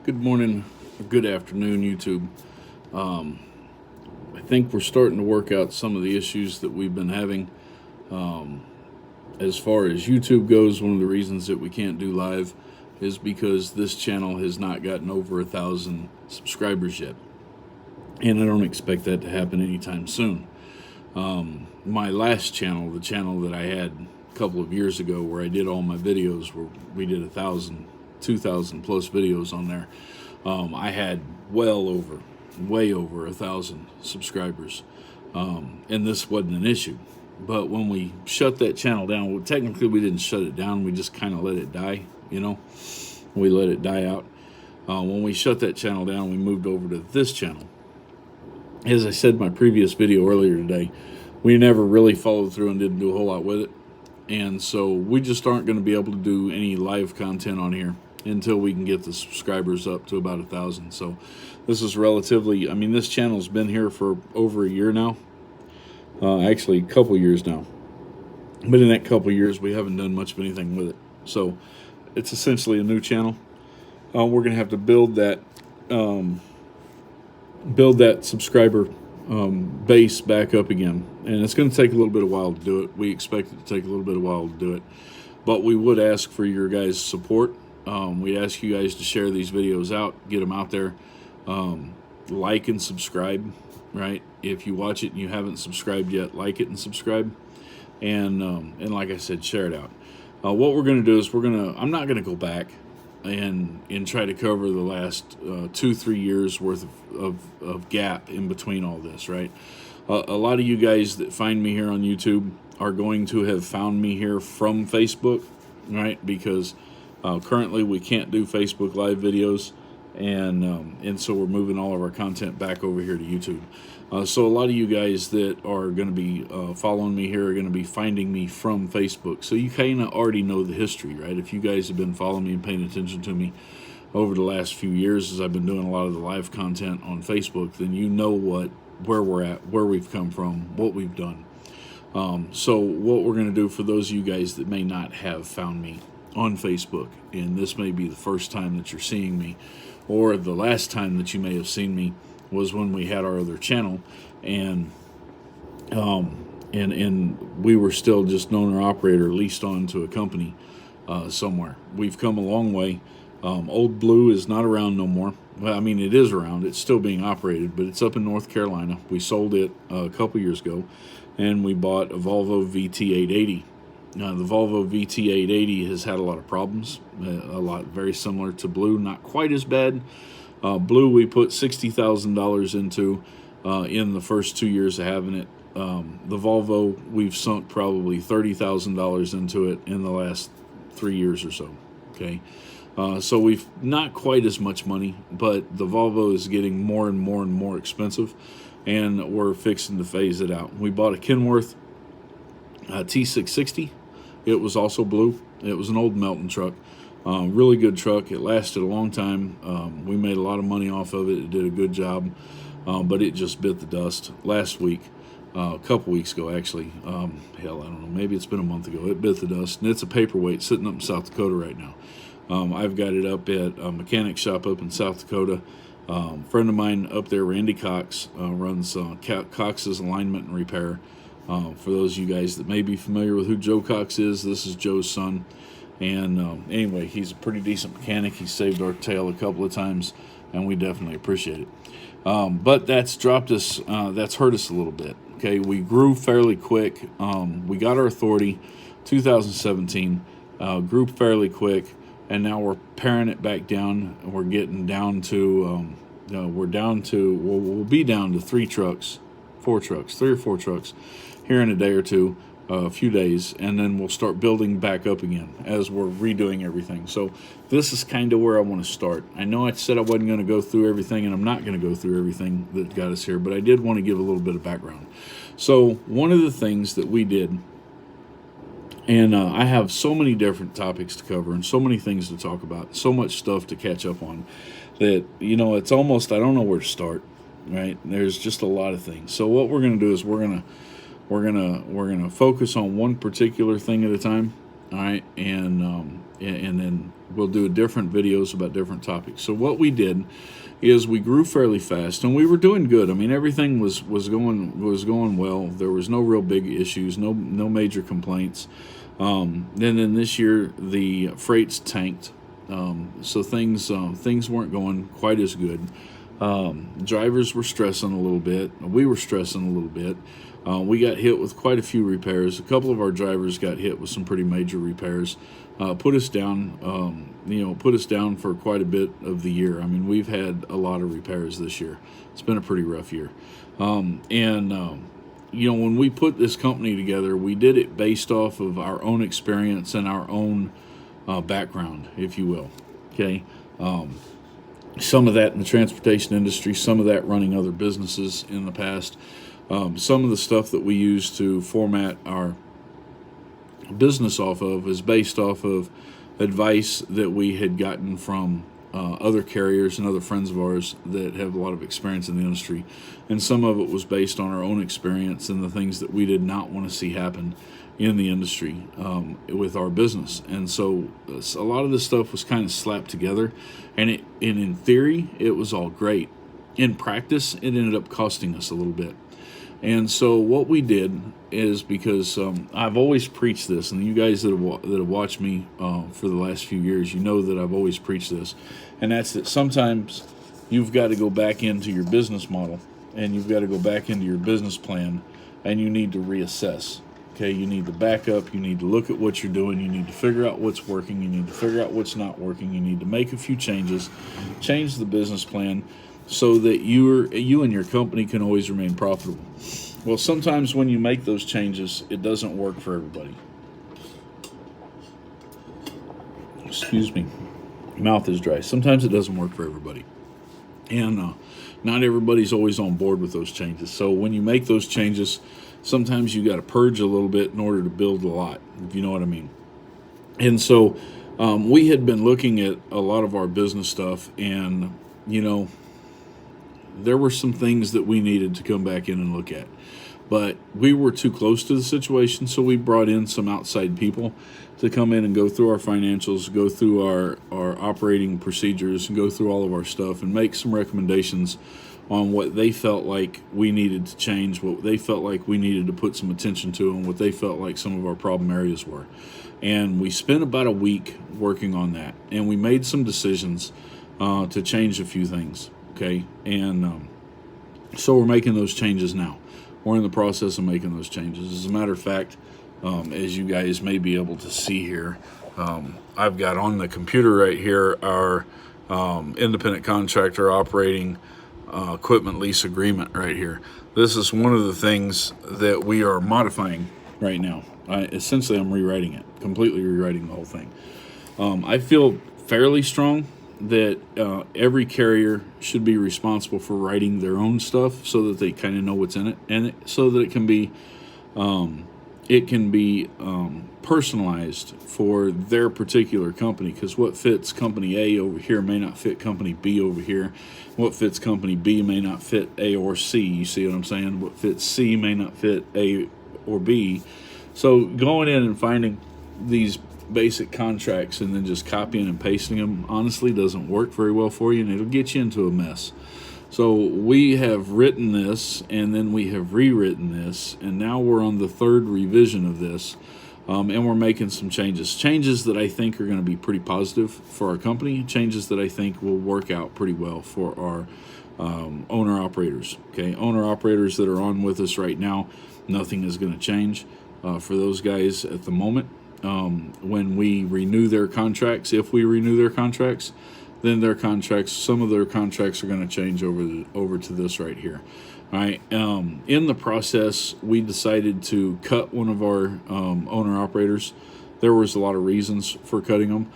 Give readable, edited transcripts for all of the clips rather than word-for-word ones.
Good morning, or good afternoon, YouTube. I think we're starting to work out some of the issues that we've been having. As far as YouTube goes, one of the reasons that we can't do live is because this channel has not gotten over 1,000 subscribers yet. And I don't expect that to happen anytime soon. My last channel, the channel that I had a couple of years ago where I did all my videos, where we did 1,000, 2,000 plus videos on there, I had way over 1,000 subscribers. And this wasn't an issue. But when we shut that channel down, well, technically we didn't shut it down, we just kind of let it die, We let it die out. When we shut that channel down, we moved over to this channel. As I said in my previous video earlier today, we never really followed through and didn't do a whole lot with it. And so we just aren't going to be able to do any live content on here until we can get the subscribers up to about 1,000. So this is relatively, this channel's been here for over a year now. Actually, a couple years now. But in that couple years, we haven't done much of anything with it. So it's essentially a new channel. We're going to have to build that subscriber base back up again, and it's going to take a little bit of while to do it. We expect it to take a little bit of while to do it, but we would ask for your guys' support. We'd ask you guys to share these videos out, get them out there, like and subscribe. Right? If you watch it and you haven't subscribed yet, like it and subscribe, and like I said, share it out. What we're going to do is I'm not going to go back and try to cover the last 2-3 years worth of gap in between all this, right? A lot of you guys that find me here on YouTube are going to have found me here from Facebook, right? Because currently we can't do Facebook live videos, and so we're moving all of our content back over here to YouTube. So a lot of you guys that are going to be following me here are going to be finding me from Facebook. So you kind of already know the history, right? If you guys have been following me and paying attention to me over the last few years as I've been doing a lot of the live content on Facebook, then you know where we're at, where we've come from, what we've done. So what we're going to do for those of you guys that may not have found me on Facebook, and this may be the first time that you're seeing me, or the last time that you may have seen me was when we had our other channel, and we were still just an owner operator leased on to a company somewhere. We've come a long way. Old Blue is not around no more. Well, it is around. It's still being operated, but it's up in North Carolina. We sold it a couple years ago, and we bought a Volvo VT880. The Volvo VT880 has had a lot of problems, very similar to Blue, not quite as bad. Blue we put $60,000 into in the first 2 years of having it. The Volvo, we've sunk probably $30,000 into it in the last 3 years or so. Okay, so we've not quite as much money, but the Volvo is getting more and more and more expensive, and we're fixing to phase it out. We bought a Kenworth T660. It was also blue. It was an old Melton truck. Really good truck. It lasted a long time. We made a lot of money off of it. It did a good job, but it just bit the dust last week, a couple weeks ago actually. Hell, I don't know, maybe it's been a month ago. It bit the dust, and it's a paperweight sitting up in South Dakota right now. I've got it up at a mechanic shop up in South Dakota. Friend of mine up there, Randy Cox, runs Cox's Alignment and Repair. For those of you guys that may be familiar with who Joe Cox is, this is Joe's son. And anyway, he's a pretty decent mechanic. He saved our tail a couple of times, and we definitely appreciate it. But that's dropped us, that's hurt us a little bit. Okay, we grew fairly quick. We got our authority 2017, grew fairly quick, and now we're paring it back down. We're getting down to, we'll be down to 3 or 4 trucks here in a day or two, a few days, and then we'll start building back up again as we're redoing everything. So this is kind of where I want to start. I know I said I wasn't going to go through everything, and I'm not going to go through everything that got us here, but I did want to give a little bit of background. So one of the things that we did, and I have so many different topics to cover and so many things to talk about, so much stuff to catch up on, that it's almost, I don't know where to start. Right? There's just a lot of things. So what we're going to do is we're going to focus on one particular thing at a time, All right, and then we'll do different videos about different topics. So what we did is we grew fairly fast, and we were doing good. I mean, everything was going well. There was no real big issues, no major complaints. Then this year the freights tanked, so things weren't going quite as good. Drivers were stressing a little bit. We were stressing a little bit. We got hit with quite a few repairs. A couple of our drivers got hit with some pretty major repairs. Put us down, put us down for quite a bit of the year. I mean, we've had a lot of repairs this year. It's been a pretty rough year. When we put this company together, we did it based off of our own experience and our own background, if you will. Okay. Some of that in the transportation industry, some of that running other businesses in the past. Some of the stuff that we use to format our business off of is based off of advice that we had gotten from other carriers and other friends of ours that have a lot of experience in the industry. And some of it was based on our own experience and the things that we did not want to see happen in the industry with our business. And so a lot of this stuff was kind of slapped together, and in theory, it was all great. In practice, it ended up costing us a little bit. And so what we did is, because I've always preached this, and you guys that have watched me for the last few years, you know that I've always preached this, and that's that sometimes you've got to go back into your business model, and you've got to go back into your business plan, and you need to reassess. Okay, you need to back up, you need to look at what you're doing, you need to figure out what's working, you need to figure out what's not working, you need to make a few changes, change the business plan, so that you and your company can always remain profitable. Well, sometimes when you make those changes, it doesn't work for everybody. Excuse me, mouth is dry. Sometimes it doesn't work for everybody, and not everybody's always on board with those changes. So when you make those changes, sometimes you got to purge a little bit in order to build a lot, if you know what I mean. And so we had been looking at a lot of our business stuff, and there were some things that we needed to come back in and look at. But we were too close to the situation, so we brought in some outside people to come in and go through our financials, go through our operating procedures, and go through all of our stuff and make some recommendations on what they felt like we needed to change, what they felt like we needed to put some attention to, and what they felt like some of our problem areas were. And we spent about a week working on that, and we made some decisions to change a few things. Okay, and so we're making those changes now. We're in the process of making those changes. As a matter of fact, as you guys may be able to see here, I've got on the computer right here our independent contractor operating equipment lease agreement right here. This is one of the things that we are modifying right now. Essentially, I'm rewriting it, completely rewriting the whole thing. I feel fairly strong that every carrier should be responsible for writing their own stuff so that they kind of know what's in it, and so that it can be personalized for their particular company, because what fits company A over here may not fit company B over here. What fits company B may not fit A or C. You see what I'm saying? What fits C may not fit A or B. So going in and finding these basic contracts and then just copying and pasting them honestly doesn't work very well for you, and it'll get you into a mess. So we have written this, and then we have rewritten this, and now we're on the third revision of this, and we're making some changes that I think are going to be pretty positive for our company, changes that I think will work out pretty well for our owner operators. Okay, owner operators that are on with us right now, nothing is going to change for those guys at the moment. When we renew their contracts, if we renew their contracts, then some of their contracts are going to change over to this right here. All right. In the process, we decided to cut one of our owner operators. There was a lot of reasons for cutting them.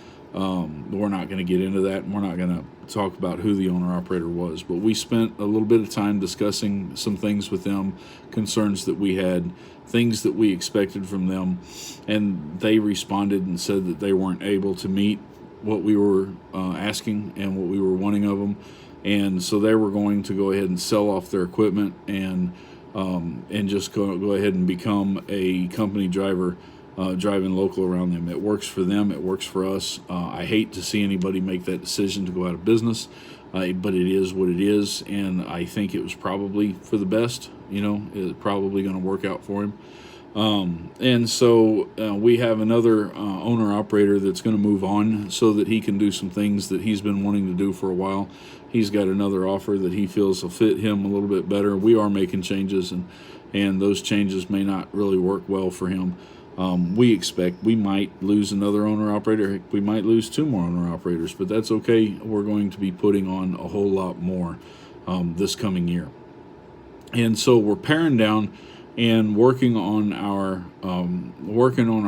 We're not going to get into that, and we're not going to talk about who the owner operator was. But we spent a little bit of time discussing some things with them, concerns that we had, things that we expected from them, and they responded and said that they weren't able to meet what we were asking and what we were wanting of them, and so they were going to go ahead and sell off their equipment and just go ahead and become a company driver driving local around them. It works for them. It works for us. I hate to see anybody make that decision to go out of business, but it is what it is, and I think it was probably for the best. It's probably going to work out for him. And so we have another owner-operator that's going to move on so that he can do some things that he's been wanting to do for a while. He's got another offer that he feels will fit him a little bit better. We are making changes, and those changes may not really work well for him. We expect we might lose another owner-operator. We might lose 2 more owner-operators, but that's okay. We're going to be putting on a whole lot more this coming year. And so we're paring down and working on our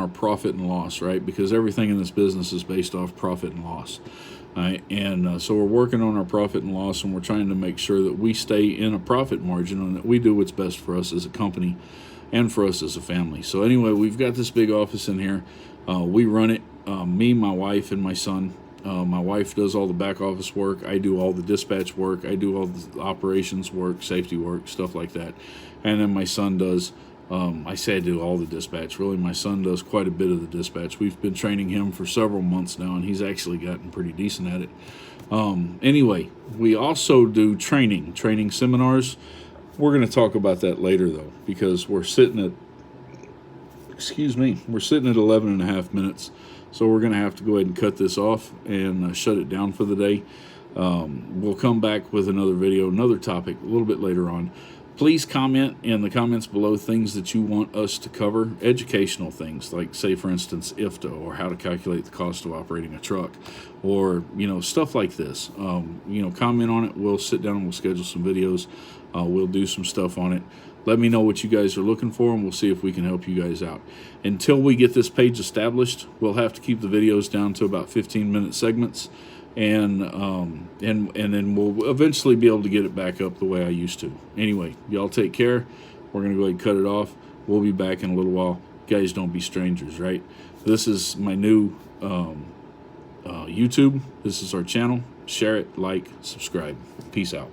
profit and loss, right? Because everything in this business is based off profit and loss, right? And so we're working on our profit and loss, and we're trying to make sure that we stay in a profit margin and that we do what's best for us as a company and for us as a family. So anyway, we've got this big office in here. We run it, me, my wife, and my son. My wife does all the back office work. I do all the dispatch work. I do all the operations work, safety work, stuff like that. And then my son does, I say I do all the dispatch. Really, my son does quite a bit of the dispatch. We've been training him for several months now, and he's actually gotten pretty decent at it. Anyway, we also do training seminars. We're going to talk about that later, though, because we're sitting at 11 and a half minutes. So we're going to have to go ahead and cut this off and shut it down for the day. We'll come back with another video, another topic a little bit later on. Please comment in the comments below things that you want us to cover, educational things like, say, for instance, IFTA, or how to calculate the cost of operating a truck, or, stuff like this. Comment on it. We'll sit down and we'll schedule some videos. We'll do some stuff on it. Let me know what you guys are looking for, and we'll see if we can help you guys out. Until we get this page established, we'll have to keep the videos down to about 15-minute segments, and then we'll eventually be able to get it back up the way I used to. Anyway, y'all take care. We're going to go ahead and cut it off. We'll be back in a little while. Guys, don't be strangers, right? This is my new YouTube. This is our channel. Share it, like, subscribe. Peace out.